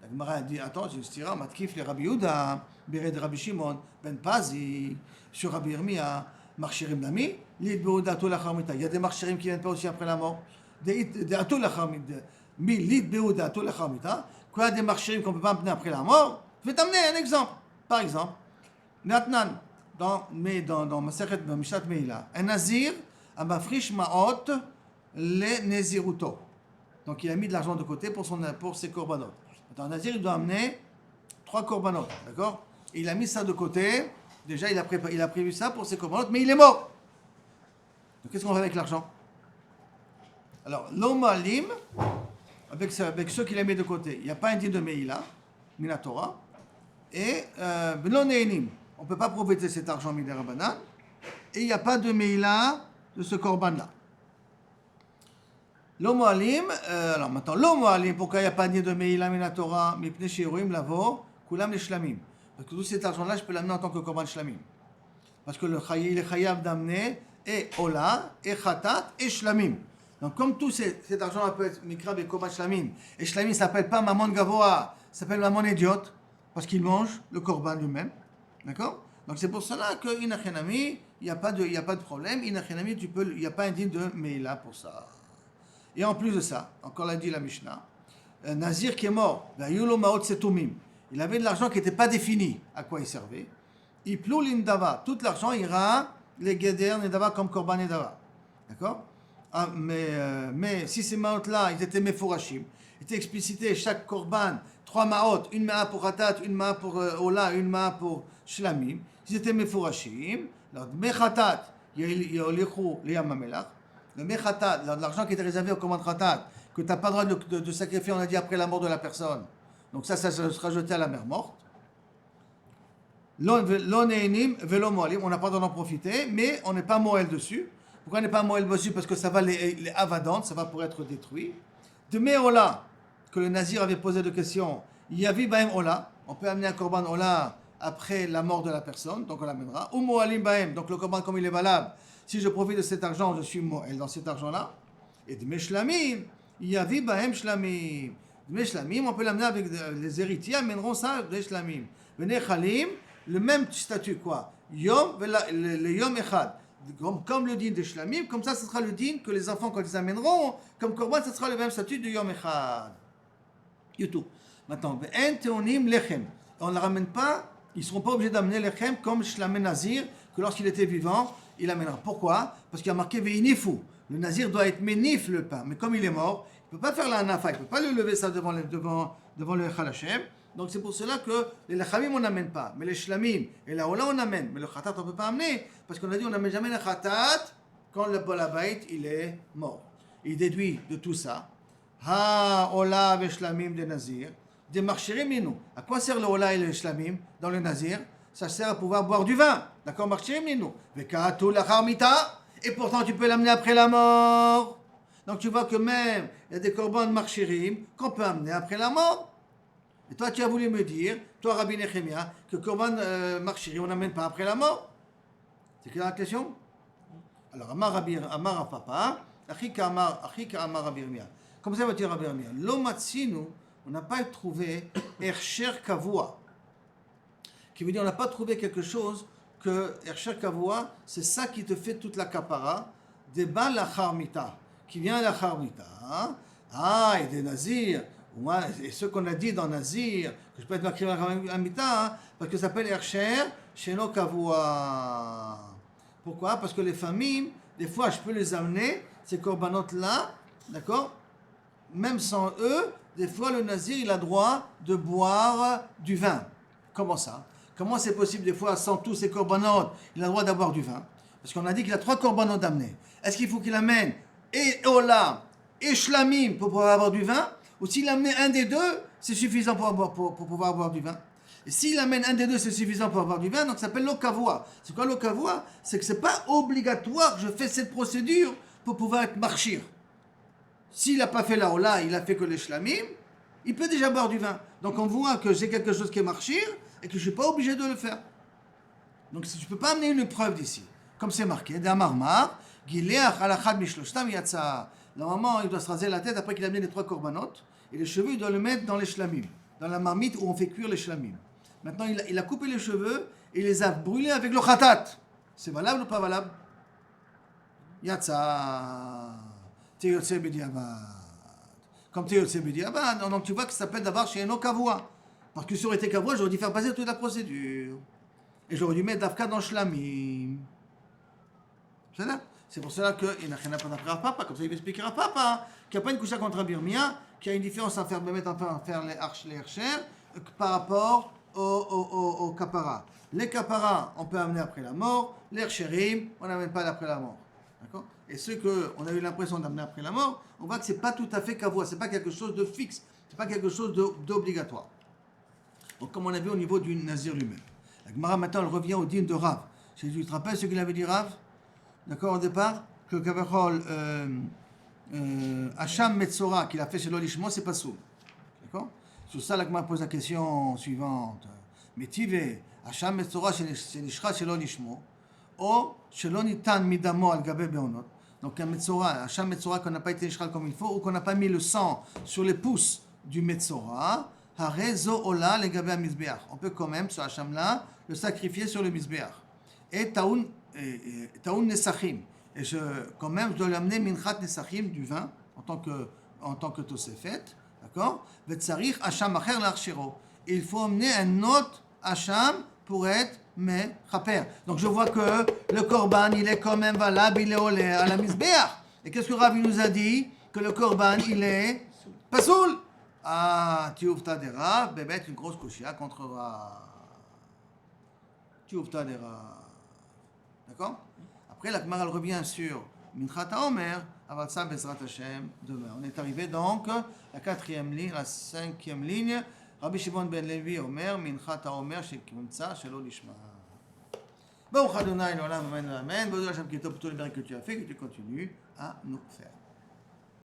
La Gemara dit, attends, j'ai une stira, matkif les Rabbi Yehuda, Bered Rabbi Shimon, Ben Pazi, sur Rabbi Yirmiyah, marchirim nami, l'id beudato lachamita. Il y a des marchirim qui viennent pas aussi après la mort. Des ato lachamita. Mais l'id beudato lachamita. Quoi, des marchirim qu'on peut pas amener après la mort? Je vais t'amener un exemple. Par exemple, Natnan, dans Masechet Mishat Meila, un nazir, a mafrish maot le neziruto. Donc il a mis de l'argent de côté pour ses korbanot. Un nazir, il doit amener 3 korbanot, d'accord? Il a mis ça de côté. Déjà, il a prévu ça pour ses korbanot, mais il est mort. Donc, qu'est-ce qu'on fait avec l'argent? Alors, l'omalim, avec ceux qu'il a mis de côté, il n'y a pas un din de Meila, Minatora, et l'onéinim, on ne peut pas profiter de cet argent Miderabanan, et il n'y a pas de Meila de ce korban-là. L'omoalim, alors maintenant, l'omoalim, pourquoi il n'y a pas de Meila Minatora, Mipne Shiruim, Lavo, Kulam les Shlamim? Parce que tout cet argent-là, je peux l'amener en tant que korban Shlamim. Parce que il est chayav d'amener et Ola, et Khatat, et Shlamim. Donc, comme tout cet argent peut être mikra bekorban shlamim, et shlamim ne s'appelle pas mammon gavoa, ça s'appelle mammon idiote, parce qu'il mange le korban lui-même. D'accord? Donc, c'est pour cela que inachenami, il n'y a pas de problème. Inachenami, il n'y a pas un din de meila pour ça. Et en plus de ça, encore l'a dit la Mishnah, un nazir qui est mort, il avait de l'argent qui n'était pas défini à quoi il servait. Il plou l'indava, tout l'argent ira les geder nedava comme korban nedava. D'accord? Ah, mais si ces maot-là, ils étaient meforashim, étaient explicités chaque korban, 3 maot, une ma'a pour khatat, une ma'a pour ola, une ma'a pour shlamim, ils étaient meforashim, alors mechatat, yolichou liyam hamelach, le mechatat, l'argent qui était réservé au korban khatat, que tu n'as pas le droit de sacrifier, on a dit après la mort de la personne, donc ça sera jeté à la mer morte. L'on est velo moalim, on n'a pas le droit d'en profiter, mais on n'est pas moël dessus. Pourquoi on n'est pas moël dessus? Parce que ça va les avadant, ça va pour être détruit. De Meola, que le nazir avait posé de questions, Yavi Bahem Ola, on peut amener un korban Ola après la mort de la personne, donc on l'amènera. Ou Moalim Bahem, donc le korban comme il est valable, si je profite de cet argent, je suis moël dans cet argent-là. Et de Meshlamim, Yavi Bahem Shlamim. De Meshlamim, on peut l'amener avec les héritiers, amèneront ça de Shlamim. Venechalim, le même statut quoi, Yom, le Yom Echad. Comme le din de Shlamim, comme ça, ce sera le din que les enfants, quand ils amèneront, comme Korban, ce sera le même statut de Yom Echad. YouTube. Maintenant, on ne la ramène pas, ils ne seront pas obligés d'amener lechem comme Shlamé Nazir, que lorsqu'il était vivant, il amènera. Pourquoi? Parce qu'il y a marqué Veinifu. Le Nazir doit être ménif le pain, mais comme il est mort, il ne peut pas faire la nafa, il ne peut pas le lever ça devant le Echad Hashem. Donc c'est pour cela que les lachamim on n'amène pas, mais les shlamim et la ola on amène, mais le khatat on ne peut pas amener, parce qu'on a dit on n'amène jamais le khatat quand le bolabait il est mort. Il déduit de tout ça, ha ola ve shlamim de nazir, des marchirim linu. À quoi sert le ola et le shlamim dans le nazir? Ça sert à pouvoir boire du vin, d'accord, marchirim linu. Vekatu lachar mita, et pourtant tu peux l'amener après la mort. Donc tu vois que même il y a des corbans de marchirim qu'on peut amener après la mort. Et toi, tu as voulu me dire, toi, Rabbi Nechemia, que Korban Marchiri, on n'amène pas après la mort. C'est clair la question? Alors, Amar Papa, Achika Amar Rabbi Yirmiyah. Comme ça va dire Rabbi Yirmiyah. L'omatsinu, on n'a pas trouvé Ersher Kavua. Qui veut dire, on n'a pas trouvé quelque chose que Ersher Kavua, c'est ça qui te fait toute la kapara, des bal la charmita, qui vient à la charmita. Ah, et des nazirs. Et ce qu'on a dit dans Nazir, que je peux être marqué à mita, parce que ça s'appelle Ersher Sheno Kavua. Pourquoi? Parce que les familles, des fois, je peux les amener, ces corbanotes-là, d'accord? Même sans eux, des fois, le Nazir, il a droit de boire du vin. Comment ça? Comment c'est possible, des fois, sans tous ces corbanotes, il a le droit d'avoir du vin? Parce qu'on a dit qu'il a 3 corbanotes d'amener. Est-ce qu'il faut qu'il amène et Ola et Shlamim pour pouvoir avoir du vin? Ou s'il amène un des deux, c'est suffisant pour pouvoir avoir du vin. Et s'il amène un des deux, c'est suffisant pour avoir du vin, donc ça s'appelle l'okavua. C'est quoi l'okavua? C'est que ce n'est pas obligatoire que je fais cette procédure pour pouvoir être marchir. S'il n'a pas fait la ola, il a fait que les shlamim, il peut déjà boire du vin. Donc on voit que j'ai quelque chose qui est marchir et que je ne suis pas obligé de le faire. Donc je ne peux pas amener une preuve d'ici. Comme c'est marqué, d'Amarmar, Gileach alachad mishloshtam yatsa. Normalement, il doit se raser la tête après qu'il a amené les 3 corbanotes. Et les cheveux, il doit le mettre dans les shlamim, dans la marmite où on fait cuire les shlamim. Maintenant, il a coupé les cheveux et il les a brûlés avec le khatat. C'est valable ou pas valable? Yatsa. Teyotse bediavad. Comme Teyotse bediavad. Donc tu vois que ça s'appelle d'avoir chez Eno Kavua. Parce que si ça aurait été Kavua, j'aurais dû faire passer toute la procédure. Et j'aurais dû mettre d'Afka dans shlamim. C'est là. C'est pour cela qu'il n'a rien à prendre après Rav Papa. Comme ça, il va expliquer à Rav Papa qu'il n'y a pas une couche contre Rabbi Yirmiyah, qu'il y a une différence à faire les archers par rapport au kapara. Les kapara, on peut amener après la mort. Les archerim, on n'amène pas après la mort. D'accord? Et ceux qu'on a eu l'impression d'amener après la mort, on voit que ce n'est pas tout à fait kavua. Ce n'est pas quelque chose de fixe. Ce n'est pas quelque chose d'obligatoire. Donc, comme on a vu au niveau du nazir lui-même. La Gemara, maintenant, elle revient au din de Rav. Tu te rappelles ce qu'il avait dit Rav? D'accord, au départ, que Kavachol Hacham Metzora qu'il a fait chez l'Olishmo, c'est pas sourd. D'accord? Sur ça, la Gemara pose la question suivante. Metive, Hacham Metzora chez l'Ishra chez l'Olishmo, ou chez l'Onitan Midamo al Gabe Beonot. Donc un Metzora, un Sham Metzora qu'on n'a pas été Nishchal comme il faut, ou qu'on n'a pas mis le sang sur les pouces du Metzora, Harezo Ola Legabe HaMizbeach. On peut quand même, ce Hacham-là, le sacrifier sur le Mizbeach. Et Taoun Nesachim. Et quand même, je dois lui amener Minchat Nesachim, du vin, en tant que Tosefet. D'accord? Vetzarich Hacham Acher L'Archero. Il faut amener un autre Hacham pour être Mechaper. Donc je vois que le Korban, il est quand même valable, il est olé à la Mizbeach. Et qu'est-ce que Rav nous a dit? Que le Korban, il est Pasoul. Ah, Tioufta de Rav, bébête, une grosse koshia contre Rav. Tioufta de Rav. D'accord? Après, la Gemara revient sur Minchat HaOmer, Avatsa Bezrat Hashem, demain. On est arrivé donc à la 4e ligne, la 5e ligne. Rabbi Shimon ben Levi Omer, Minchat HaOmer, Shekimunza, Shelo Lishma. Baruch Adonai, l'Olam, Amen, Amen. Baruch Hashem, qui est pour tous les biens que tu as fait, que tu continues à nous faire.